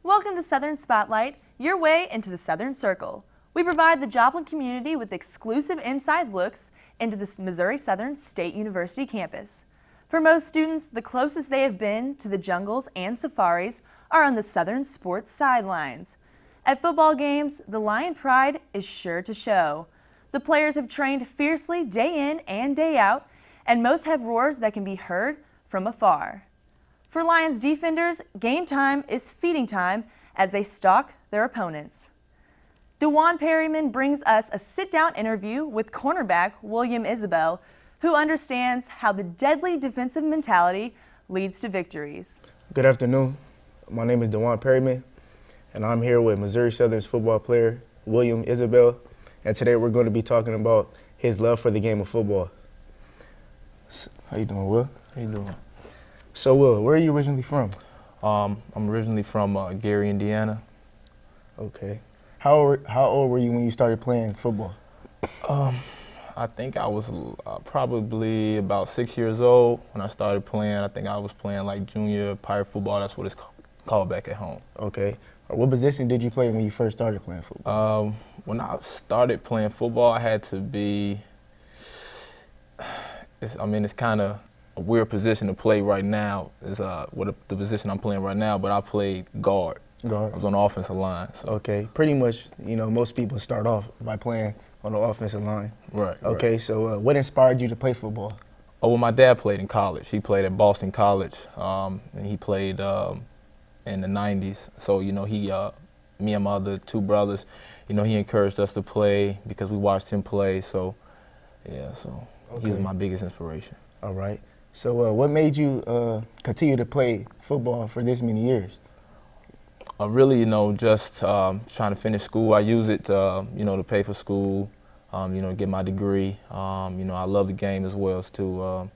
Welcome to Southern Spotlight, your way into the Southern Circle. We provide the Joplin community with exclusive inside looks into the Missouri Southern State University campus. For most students, the closest they have been to the jungles and safaris are on the Southern sports sidelines. At football games, the Lion pride is sure to show. The players have trained fiercely day in and day out, and most have roars that can be heard from afar. For Lions defenders, game time is feeding time as they stalk their opponents. DeJuan Perryman brings us a sit-down interview with cornerback William Isabel, who understands how the deadly defensive mentality leads to victories. Good afternoon. My name is DeJuan Perryman, and I'm here with Missouri Southern's football player William Isabel, and today we're going to be talking about his love for the game of football. How you doing, Will? How you doing? So, Will, where are you originally from? I'm originally from Gary, Indiana. Okay. How old were you when you started playing football? I think I was probably about 6 years old when I started playing. I think I was playing like junior pirate football. That's what it's called back at home. Okay. What position did you play when you first started playing football? When I started playing football, I had to be. It's kind of a weird position to play right now. Is the position I'm playing right now, but I played guard. Guard. I was on the offensive line. So. Okay. Pretty much, most people start off by playing on the offensive line. Right. Okay. Right. So, what inspired you to play football? Oh, well, my dad played in college. He played at Boston College, and he played in the 90s. So, me and my other two brothers, he encouraged us to play because we watched him play. So, yeah, He was my biggest inspiration. All right. So, what made you continue to play football for this many years? Really, just trying to finish school. I use it, to pay for school, get my degree. I love the game as well, too,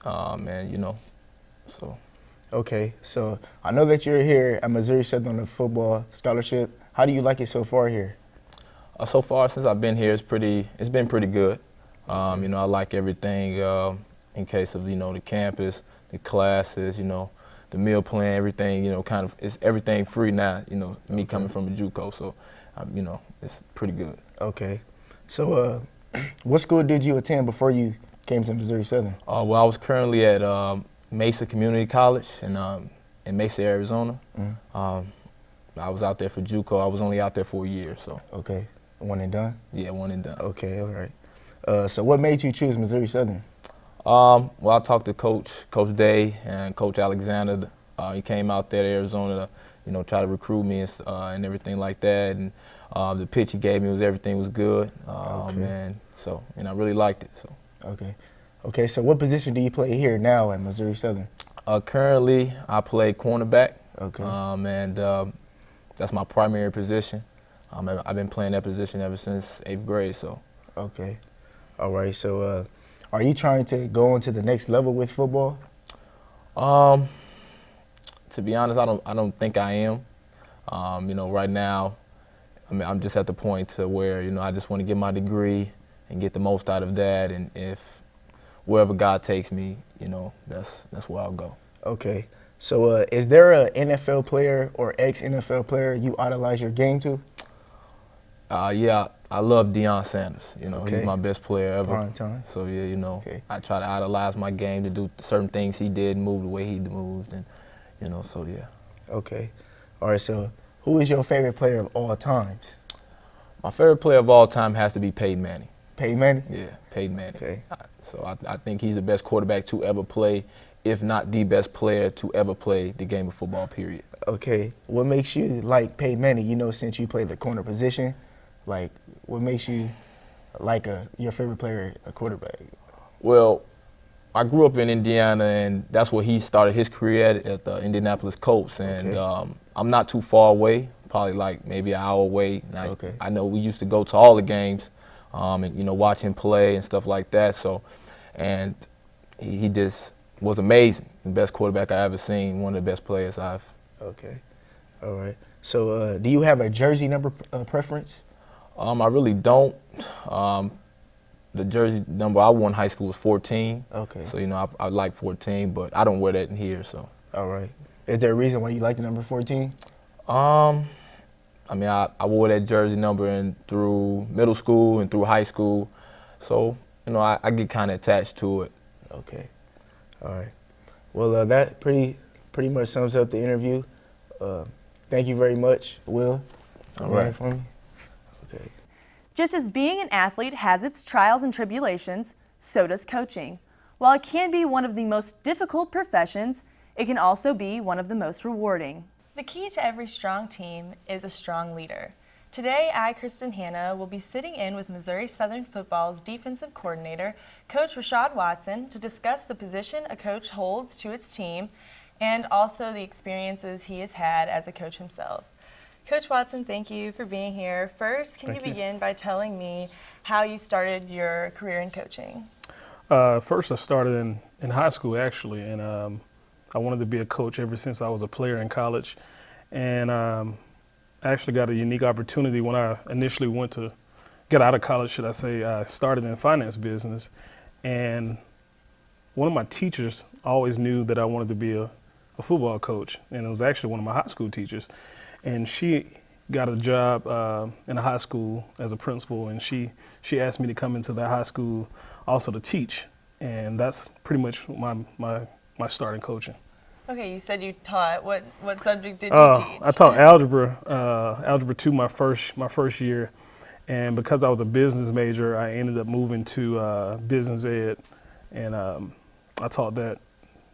so. Okay, so I know that you're here at Missouri Southern on a football scholarship. How do you like it so far here? So far, since I've been here, it's been pretty good. I like everything in case of, the campus, the classes, the meal plan, everything, it's everything free now, me coming from a JUCO, so, it's pretty good. Okay. So, what school did you attend before you came to Missouri Southern? Well, I was currently at Mesa Community College in Mesa, Arizona. Mm-hmm. I was out there for JUCO. I was only out there for a year, so. Okay. One and done? Yeah, one and done. Okay, all right. So what made you choose Missouri Southern? Well, I talked to Coach Day and Coach Alexander. He came out there to Arizona to, try to recruit me and everything like that. And the pitch he gave me everything was good. And I really liked it. So. Okay. Okay, so what position do you play here now at Missouri Southern? Currently, I play cornerback. Okay. That's my primary position. I've been playing that position ever since 8th grade. So. Okay. All right. So, are you trying to go on to the next level with football? To be honest, I don't think I am. Right now, I'm just at the point to where I just want to get my degree and get the most out of that, and if wherever God takes me, that's where I'll go. Okay. So, is there an NFL player or ex-NFL player you idolize your game to? Yeah, I love Deion Sanders. Okay. He's my best player ever. Prime time. So yeah, Okay. I try to idolize my game to do certain things he did, move the way he moved, and so yeah. Okay. All right. So, who is your favorite player of all times? My favorite player of all time has to be Peyton Manning. Peyton Manning? Yeah, Peyton Manning. Okay. So I think he's the best quarterback to ever play, if not the best player to ever play the game of football, period. Okay. What makes you like Peyton Manning? Since you play the corner position, what makes you like your favorite player, a quarterback? Well, I grew up in Indiana, and that's where he started his career at the Indianapolis Colts. And Okay. I'm not too far away, probably like maybe an hour away. And Okay. I know we used to go to all the games and, watch him play and stuff like that. So, and he just was amazing. The best quarterback I ever seen, one of the best players I've. Okay. All right. So, do you have a jersey number preference? I really don't. The jersey number I wore in high school was 14. Okay. So, I like 14, but I don't wear that in here, so. All right. Is there a reason why you like the number 14? I mean, I wore that jersey number through middle school and through high school, so you know I get kind of attached to it. Okay. All right. Well, that pretty much sums up the interview. Thank you very much, Will. All right. For me. Okay. Just as being an athlete has its trials and tribulations, so does coaching. While it can be one of the most difficult professions, it can also be one of the most rewarding. The key to every strong team is a strong leader. Today, I, Kristen Hanna, will be sitting in with Missouri Southern football's defensive coordinator, Coach Rashad Watson, to discuss the position a coach holds to its team and also the experiences he has had as a coach himself. Coach Watson, thank you for being here. First, can you begin by telling me how you started your career in coaching? First, I started in high school, actually, and I wanted to be a coach ever since I was a player in college. And I actually got a unique opportunity when I initially went to get out of college, should I say. I started in finance business, and one of my teachers always knew that I wanted to be a football coach, and it was actually one of my high school teachers. And she got a job in a high school as a principal, and she asked me to come into that high school also to teach, and that's pretty much my start in coaching. Okay, you said you taught. What subject did you teach? I taught algebra 2 my first year, and because I was a business major, I ended up moving to business ed, and I taught that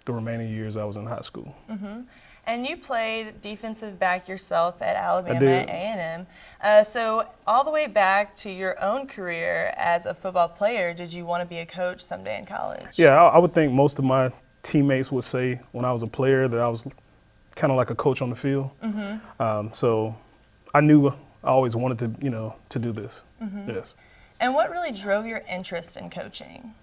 the remaining years I was in high school. Mm-hmm. And you played defensive back yourself at Alabama A&M. So all the way back to your own career as a football player, did you want to be a coach someday in college? Yeah, I would think most of my teammates would say when I was a player that I was kind of like a coach on the field. Mm-hmm. So I knew I always wanted to do this. Mm-hmm. Yes. And what really drove your interest in coaching?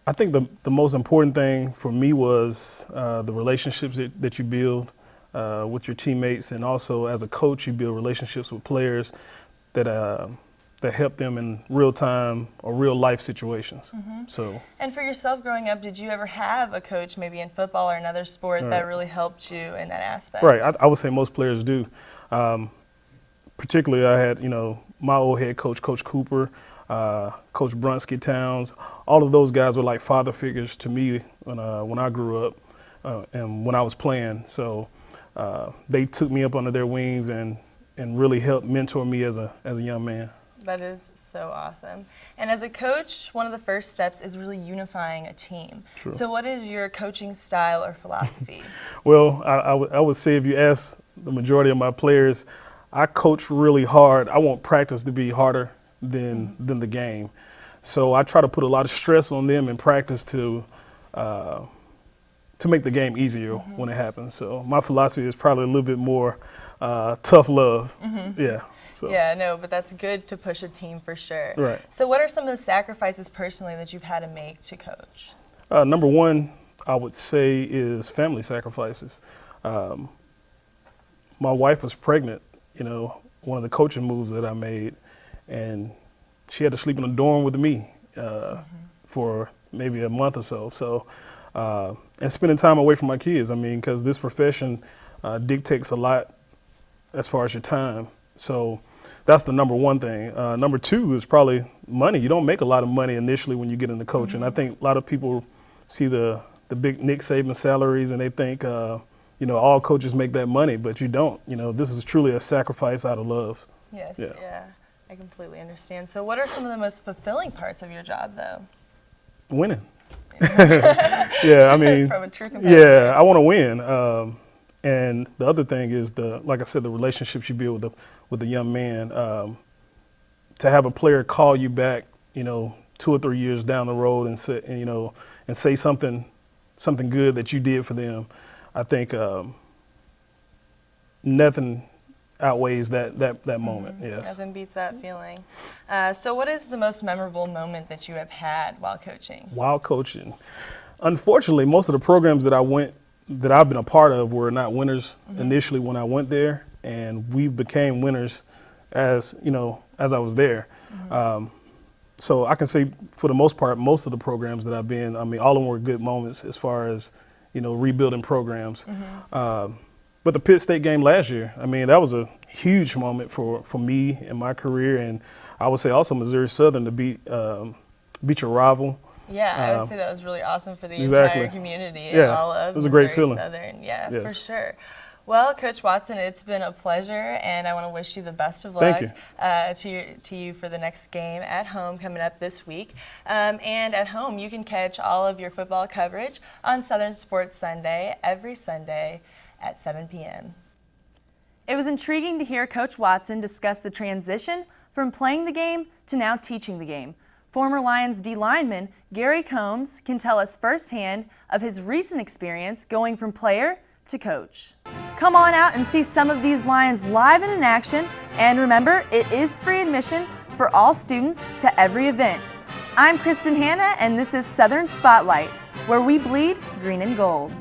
I think the most important thing for me was the relationships that you build with your teammates, and also as a coach, you build relationships with players that help them in real time or real life situations. Mm-hmm. So. And for yourself growing up, did you ever have a coach maybe in football or another sport that really helped you in that aspect? Right, I would say most players do. Particularly, I had my old head coach, Coach Cooper. Coach Brunsky, Towns, all of those guys were like father figures to me when I grew up and when I was playing. So they took me up under their wings and really helped mentor me as a young man. That is so awesome. And as a coach, one of the first steps is really unifying a team. True. So what is your coaching style or philosophy? Well, I would say if you ask the majority of my players, I coach really hard. I want practice to be harder than the game. So I try to put a lot of stress on them in practice to make the game easier when it happens. So my philosophy is probably a little bit more tough love. Mm-hmm. Yeah. So. Yeah, no, but that's good to push a team for sure. Right. So what are some of the sacrifices personally that you've had to make to coach? Number one, I would say, is family sacrifices. My wife was pregnant, one of the coaching moves that I made, and she had to sleep in a dorm with me for maybe a month or so. So, and spending time away from my kids. I mean, because this profession dictates a lot as far as your time. So that's the number one thing. Number two is probably money. You don't make a lot of money initially when you get into coaching. Mm-hmm. I think a lot of people see the big Nick Saban salaries and they think, all coaches make that money, but you don't. This is truly a sacrifice out of love. Yes, yeah. I completely understand. So what are some of the most fulfilling parts of your job, though? Winning. Yeah, I mean, from a true competitor. Yeah, I want to win. And the other thing is like I said, the relationships you build with a young man. To have a player call you back, 2 or 3 years down the road and say something good that you did for them, I think nothing outweighs that moment. Yes. Nothing beats that feeling. So what is the most memorable moment that you have had while coaching? While coaching. Unfortunately, most of the programs that I've been a part of were not winners initially when I went there, and we became winners as I was there. So I can say for the most part, most of the programs that I've been, I mean, all of them were good moments as far as, rebuilding programs. But the Pitt State game last year, I mean, that was a huge moment for me in my career, and I would say also Missouri Southern to beat your rival. Yeah, I would say that was really awesome for the Exactly. entire community and Yeah, all of it was a great Missouri feeling. Southern. Yeah, Yes. for sure. Well, Coach Watson, it's been a pleasure, and I want to wish you the best of Thank luck to you for the next game at home coming up this week. And at home, you can catch all of your football coverage on Southern Sports Sunday, every Sunday at 7 p.m. It was intriguing to hear Coach Watson discuss the transition from playing the game to now teaching the game. Former Lions D lineman Gary Combs can tell us firsthand of his recent experience going from player to coach. Come on out and see some of these Lions live and in action, and remember, it is free admission for all students to every event. I'm Kristen Hanna, and this is Southern Spotlight, where we bleed green and gold.